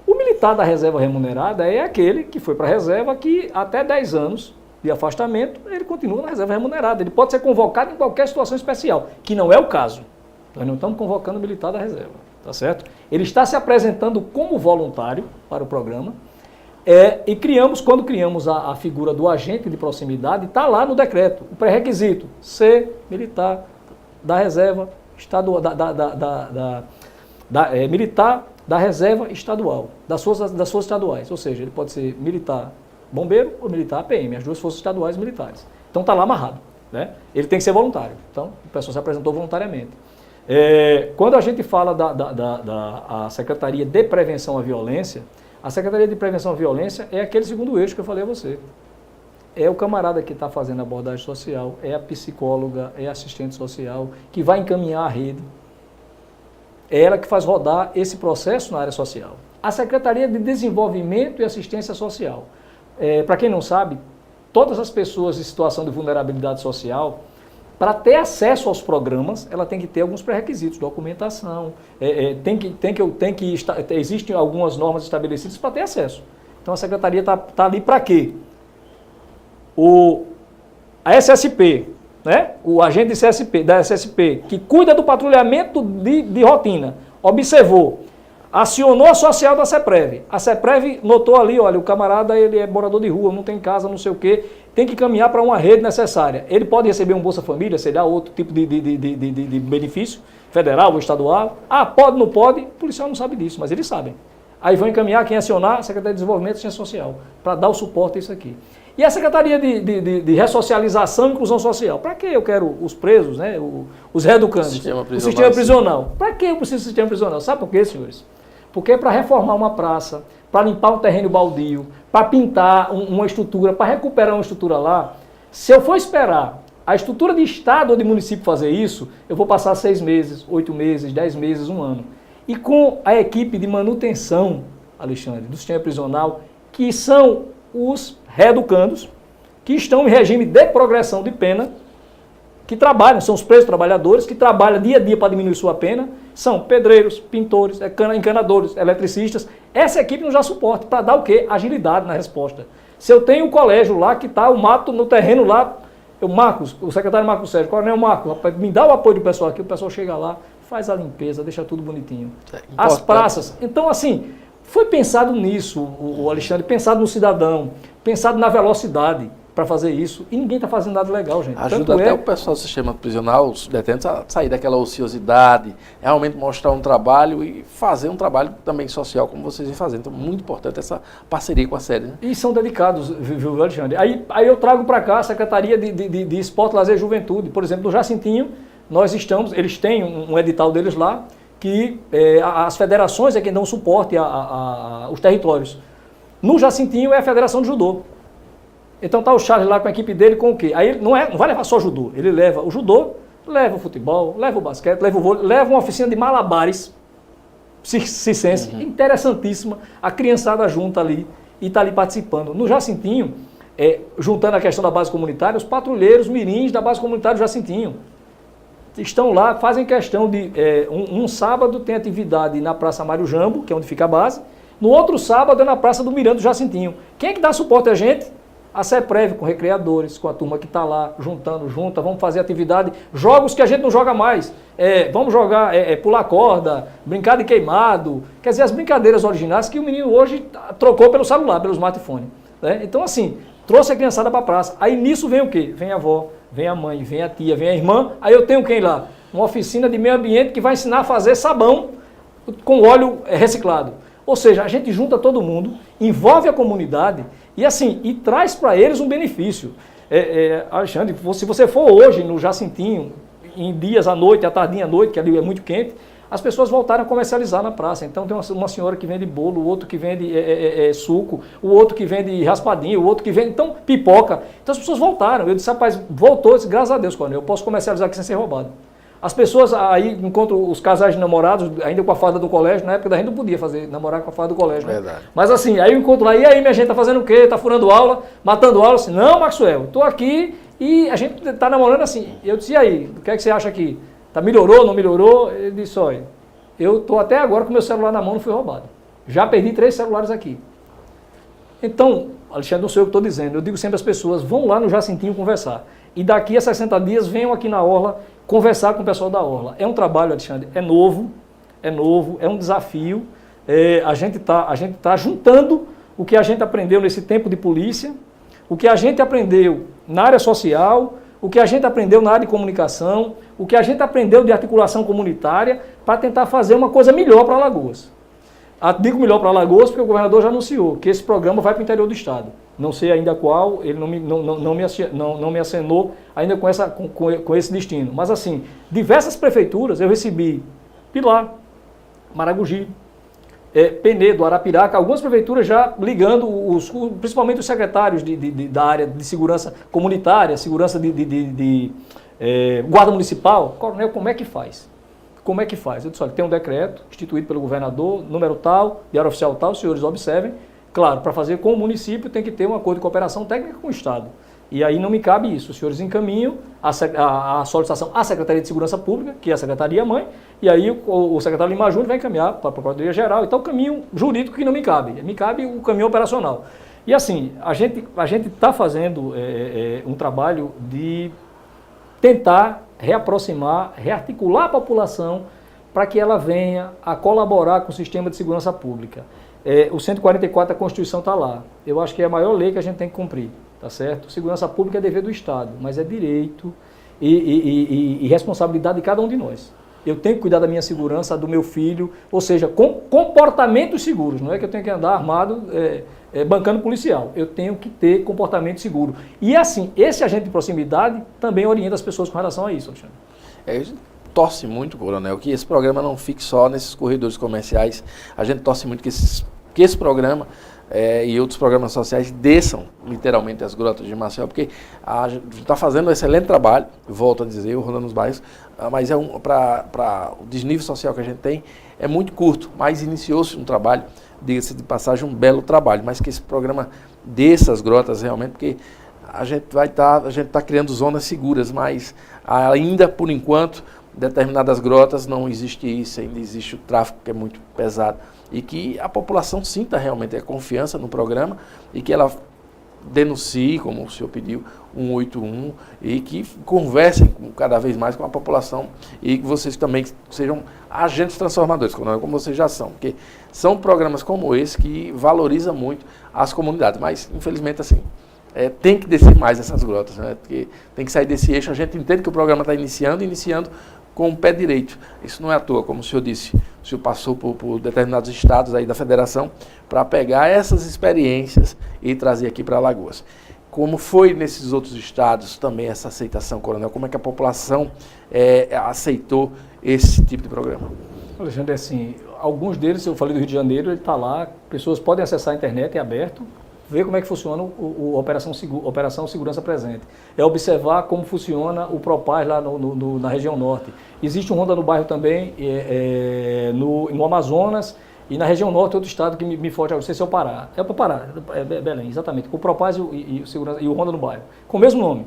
O militar da reserva remunerada é aquele que foi para a reserva que até 10 anos de afastamento, ele continua na reserva remunerada. Ele pode ser convocado em qualquer situação especial, que não é o caso. Nós não estamos convocando o militar da reserva, tá certo? Ele está se apresentando como voluntário para o programa e quando criamos a figura do agente de proximidade, está lá no decreto, o pré-requisito, ser militar da reserva estadual, militar da reserva estadual, das forças estaduais, ou seja, ele pode ser militar bombeiro ou militar APM, as duas forças estaduais militares. Então está lá amarrado, né? Ele tem que ser voluntário, então a pessoa se apresentou voluntariamente. Quando a gente fala da Secretaria de Prevenção à Violência, a Secretaria de Prevenção à Violência é aquele segundo eixo que eu falei a você. É o camarada que está fazendo a abordagem social, é a psicóloga, é a assistente social, que vai encaminhar a rede. É ela que faz rodar esse processo na área social. A Secretaria de Desenvolvimento e Assistência Social. Para quem não sabe, todas as pessoas em situação de vulnerabilidade social, para ter acesso aos programas, ela tem que ter alguns pré-requisitos, documentação, existem algumas normas estabelecidas para ter acesso. Então a Secretaria está ali para quê? A SSP, né? O agente da SSP, que cuida do patrulhamento de rotina, observou, acionou a social da CEPREV. A CEPREV notou ali, olha, o camarada ele é morador de rua, não tem casa, não sei o quê, tem que caminhar para uma rede necessária. Ele pode receber um Bolsa Família, sei lá, outro tipo de benefício, federal ou estadual. Pode, não pode? O policial não sabe disso, mas eles sabem. Aí vão encaminhar quem acionar a Secretaria de Desenvolvimento e Ciência Social, para dar o suporte a isso aqui. E a Secretaria de Ressocialização e Inclusão Social. Para que eu quero os presos, né, os reeducandos? O sistema prisional. Para que eu preciso do sistema prisional? Sabe por quê, senhores? Porque é para reformar uma praça, para limpar um terreno baldio, para pintar uma estrutura, para recuperar uma estrutura lá. Se eu for esperar a estrutura de estado ou de município fazer isso, eu vou passar 6 meses, 8 meses, 10 meses, 1 ano. E com a equipe de manutenção, Alexandre, do sistema prisional, que são os reeducandos, que estão em regime de progressão de pena, que trabalham, são os presos trabalhadores, que trabalham dia a dia para diminuir sua pena, são pedreiros, pintores, encanadores, eletricistas. Essa equipe nos dá suporte para dar o quê? Agilidade na resposta. Se eu tenho um colégio lá que está o mato no terreno lá, o secretário Marcos Sérgio, o coronel Marcos, me dá o apoio do pessoal aqui, o pessoal chega lá, faz a limpeza, deixa tudo bonitinho. As praças. Então, assim, foi pensado nisso, o Alexandre, pensado no cidadão, pensado na velocidade para fazer isso, e ninguém está fazendo nada legal, gente. Ajuda até o pessoal do sistema prisional, os detentos, a sair daquela ociosidade, realmente mostrar um trabalho e fazer um trabalho também social, como vocês vêm fazendo. Então, muito importante essa parceria com a SEDE, né? E são dedicados, viu, Alexandre? Aí eu trago para cá a Secretaria de Esporte, Lazer e Juventude. Por exemplo, no Jacintinho, eles têm um edital deles lá, que as federações é quem dão suporte aos territórios. No Jacintinho é a Federação de Judô. Então tá o Charles lá com a equipe dele com o quê? Aí não vai levar só judô, ele leva o judô, leva o futebol, leva o basquete, leva o vôlei, leva uma oficina de malabares circense, interessantíssima, a criançada junta ali e está ali participando. No Jacintinho, juntando a questão da base comunitária, os patrulheiros mirins da base comunitária do Jacintinho estão lá, fazem questão de, um sábado tem atividade na Praça Mário Jambo, que é onde fica a base, no outro sábado é na Praça do Miranda do Jacintinho. Quem é que dá suporte a gente? A CEPREV com recreadores, com a turma que está lá, junta, vamos fazer atividade, jogos que a gente não joga mais, vamos jogar, pular corda, brincar de queimado, quer dizer, as brincadeiras originais que o menino hoje trocou pelo celular, pelo smartphone. Né? Então assim, trouxe a criançada para a praça, aí nisso vem o quê? Vem a avó, vem a mãe, vem a tia, vem a irmã, aí eu tenho quem lá? Uma oficina de meio ambiente que vai ensinar a fazer sabão com óleo reciclado. Ou seja, a gente junta todo mundo, envolve a comunidade e assim, e traz para eles um benefício. Alexandre, se você for hoje no Jacintinho, em dias à noite, à tardinha à noite, que ali é muito quente, as pessoas voltaram a comercializar na praça. Então tem uma senhora que vende bolo, o outro que vende suco, o outro que vende raspadinho, o outro que vende, então, pipoca. Então as pessoas voltaram. Eu disse, rapaz, voltou, eu disse, graças a Deus, Coronel, eu posso comercializar aqui sem ser roubado. As pessoas aí encontram os casais de namorados, ainda com a farda do colégio, na época da gente não podia namorar com a farda do colégio. Né? Verdade. Mas assim, aí eu encontro lá, e aí minha gente tá fazendo o quê? Tá furando aula, matando aula? Assim, não, Maxwell, tô aqui e a gente tá namorando assim. Eu disse, e aí, o que é que você acha aqui? Tá, melhorou, não melhorou? Ele disse, olha, eu tô até agora com meu celular na mão, não fui roubado. Já perdi 3 celulares aqui. Então, Alexandre, não sei o que estou dizendo, eu digo sempre às pessoas, vão lá no Jacintinho conversar. E daqui a 60 dias venham aqui na Orla conversar com o pessoal da Orla. É um trabalho, Alexandre, é novo, é um desafio. A gente tá juntando o que a gente aprendeu nesse tempo de polícia, o que a gente aprendeu na área social, o que a gente aprendeu na área de comunicação, o que a gente aprendeu de articulação comunitária, para tentar fazer uma coisa melhor para Alagoas. Digo melhor para Alagoas porque o governador já anunciou que esse programa vai para o interior do estado. Não sei ainda qual, ele não me acenou ainda com esse destino. Mas assim, diversas prefeituras eu recebi, Pilar, Maragogi, Penedo, Arapiraca, algumas prefeituras já ligando, principalmente os secretários da área de segurança comunitária, segurança guarda municipal. Coronel, como é que faz? Como é que faz? Eu disse, olha, tem um decreto instituído pelo governador, número tal, diário oficial tal, os senhores observem. Claro, para fazer com o município tem que ter um acordo de cooperação técnica com o Estado. E aí não me cabe isso. Os senhores encaminham a solicitação à Secretaria de Segurança Pública, que é a Secretaria-Mãe, e aí o secretário Lima Júnior vai encaminhar para a Procuradoria-Geral. Então o caminho jurídico que não me cabe. Me cabe o caminho operacional. E assim, a gente está fazendo um trabalho de tentar reaproximar, rearticular a população para que ela venha a colaborar com o sistema de segurança pública. O 144 da Constituição está lá. Eu acho que é a maior lei que a gente tem que cumprir, tá certo? Segurança pública é dever do Estado, mas é direito e responsabilidade de cada um de nós. Eu tenho que cuidar da minha segurança, do meu filho, ou seja, com comportamentos seguros. Não é que eu tenho que andar armado bancando policial. Eu tenho que ter comportamento seguro. E assim, esse agente de proximidade também orienta as pessoas com relação a isso, Alexandre. A gente torce muito, Coronel, que esse programa não fique só nesses corredores comerciais. A gente torce muito que esse programa e outros programas sociais desçam literalmente as grotas de Maceió, porque a gente está fazendo um excelente trabalho, volto a dizer, rodando nos bairros, mas para o desnível social que a gente tem é muito curto, mas iniciou-se um trabalho, diga-se de passagem, um belo trabalho, mas que esse programa desça as grotas realmente, porque a gente está criando zonas seguras, mas ainda por enquanto determinadas grotas não existe isso, ainda existe o tráfico que é muito pesado e que a população sinta realmente a confiança no programa e que ela denuncie, como o senhor pediu, 181 e que conversem cada vez mais com a população e que vocês também sejam agentes transformadores, como vocês já são, porque são programas como esse que valorizam muito as comunidades, mas infelizmente assim, tem que descer mais essas grotas, né? Porque tem que sair desse eixo. A gente entende que o programa está iniciando com o pé direito. Isso não é à toa, como o senhor disse. O senhor passou por determinados estados aí da federação para pegar essas experiências e trazer aqui para Alagoas. Como foi nesses outros estados também essa aceitação, Coronel? Como é que a população aceitou esse tipo de programa? Alexandre, assim, alguns deles, eu falei do Rio de Janeiro, ele está lá, pessoas podem acessar a internet, é aberto, ver como é que funciona a Operação Segurança Presente. É observar como funciona o Propaz lá na região norte. Existe um Ronda no Bairro também, no Amazonas, e na região norte, outro estado que me foge, não sei se é o Pará. É para Pará, Belém, exatamente. Com o Propaz e o Ronda no Bairro. Com o mesmo nome.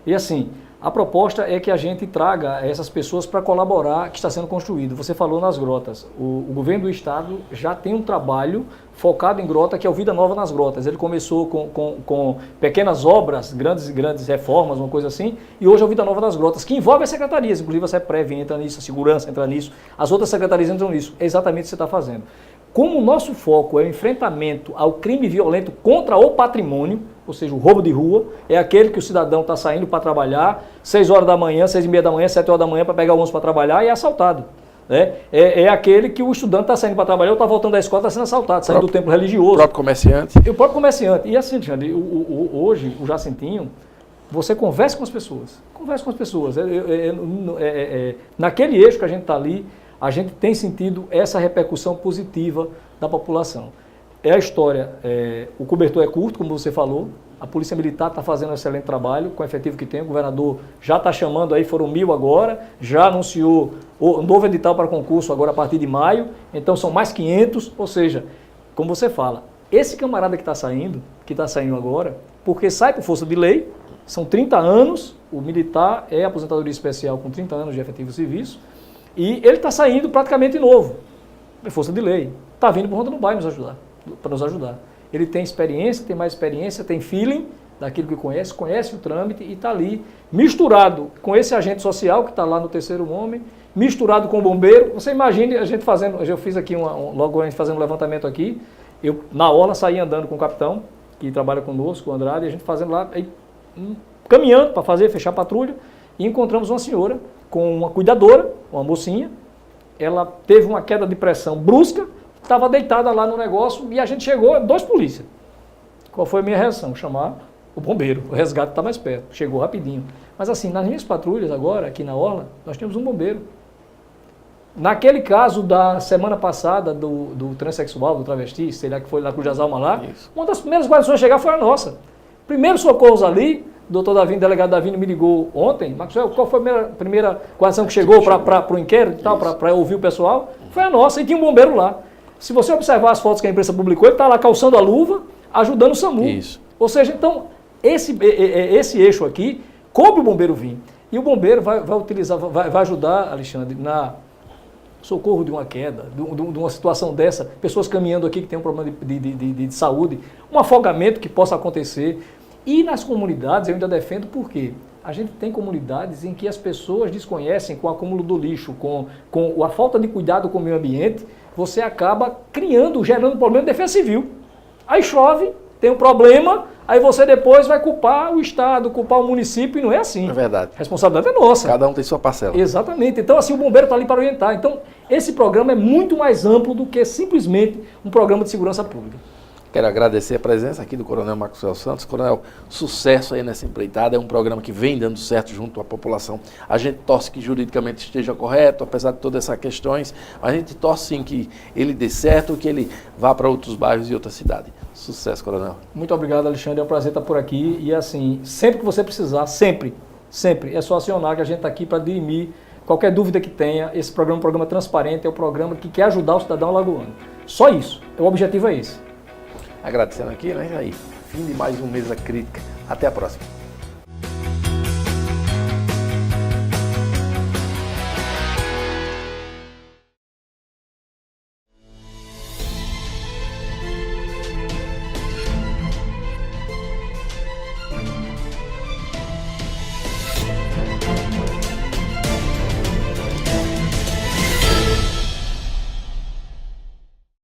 E assim, a proposta é que a gente traga essas pessoas para colaborar, que está sendo construído. Você falou nas grotas. O governo do estado já tem um trabalho focado em grota, que é o Vida Nova nas Grotas. Ele começou com pequenas obras, grandes reformas, uma coisa assim, e hoje é o Vida Nova nas Grotas, que envolve as secretarias, inclusive a CEPREV entra nisso, a Segurança entra nisso, as outras secretarias entram nisso. É exatamente o que você está fazendo. Como o nosso foco é o enfrentamento ao crime violento contra o patrimônio, ou seja, o roubo de rua, é aquele que o cidadão está saindo para trabalhar, 6 horas da manhã, 6h30 da manhã, 7 horas da manhã, para pegar o ônibus para trabalhar e é assaltado. É aquele que o estudante está saindo para trabalhar ou está voltando da escola, está sendo assaltado, saindo do templo religioso. O próprio comerciante. E o próprio comerciante. E assim, Alexandre, hoje, o Jacintinho, você conversa com as pessoas. Conversa com as pessoas. Naquele eixo que a gente está ali, a gente tem sentido essa repercussão positiva da população. É a história, o cobertor é curto, como você falou, a Polícia Militar está fazendo um excelente trabalho com o efetivo que tem, o governador já está chamando aí, foram 1.000 agora, já anunciou o novo edital para concurso agora a partir de maio, então são mais 500, ou seja, como você fala, esse camarada que está saindo agora, porque sai por força de lei, são 30 anos, o militar é aposentadoria especial com 30 anos de efetivo serviço, e ele está saindo praticamente novo, por força de lei, está vindo por conta do BAE para nos ajudar. Ele tem experiência, tem mais experiência, tem feeling daquilo que conhece o trâmite e está ali, misturado com esse agente social que está lá no terceiro homem, misturado com o bombeiro. Você imagine a gente fazendo, eu fiz aqui, logo a gente fazendo um levantamento aqui, eu na orla saí andando com o capitão, que trabalha conosco, o Andrade, e a gente fazendo lá, aí, caminhando para fechar a patrulha, e encontramos uma senhora com uma cuidadora, uma mocinha, ela teve uma queda de pressão brusca, estava deitada lá no negócio e a gente chegou, 2 polícias. Qual foi a minha reação? Chamar o bombeiro, o resgate está mais perto, chegou rapidinho. Mas assim, nas minhas patrulhas agora, aqui na orla, nós temos um bombeiro. Naquele caso da semana passada do transexual, do travesti, sei lá que foi lá com o Jasalma lá, uma das primeiras guarnições a chegar foi a nossa. Primeiro socorros ali, o doutor Davino, o delegado Davino me ligou ontem, Maxwell, qual foi a primeira guarnição que chegou para o inquérito e tal, para ouvir o pessoal? Foi a nossa, e tinha um bombeiro lá. Se você observar as fotos que a imprensa publicou, ele está lá calçando a luva, ajudando o SAMU. Isso. Ou seja, então, esse eixo aqui, coube o bombeiro vir. E o bombeiro vai ajudar, Alexandre, na socorro de uma queda, de uma situação dessa, pessoas caminhando aqui que tem um problema de saúde, um afogamento que possa acontecer. E nas comunidades, eu ainda defendo porque a gente tem comunidades em que as pessoas desconhecem com o acúmulo do lixo, com a falta de cuidado com o meio ambiente, você acaba gerando problema de defesa civil. Aí chove, tem um problema, aí você depois vai culpar o Estado, culpar o município, e não é assim. É verdade. A responsabilidade é nossa. Cada um tem sua parcela. Exatamente. Então, assim, o bombeiro está ali para orientar. Então, esse programa é muito mais amplo do que simplesmente um programa de segurança pública. Quero agradecer a presença aqui do Coronel Maxwell Santos. Coronel, sucesso aí nessa empreitada. É um programa que vem dando certo junto à população. A gente torce que juridicamente esteja correto, apesar de todas essas questões. A gente torce sim que ele dê certo, que ele vá para outros bairros e outras cidades. Sucesso, Coronel. Muito obrigado, Alexandre. É um prazer estar por aqui. E assim, sempre que você precisar, sempre, é só acionar que a gente está aqui para dirimir qualquer dúvida que tenha. Esse programa é um programa transparente, é um programa que quer ajudar o cidadão alagoano. Só isso. O objetivo é esse. Agradecendo aqui, né? Aí, fim de mais um Mesa Crítica. Até a próxima.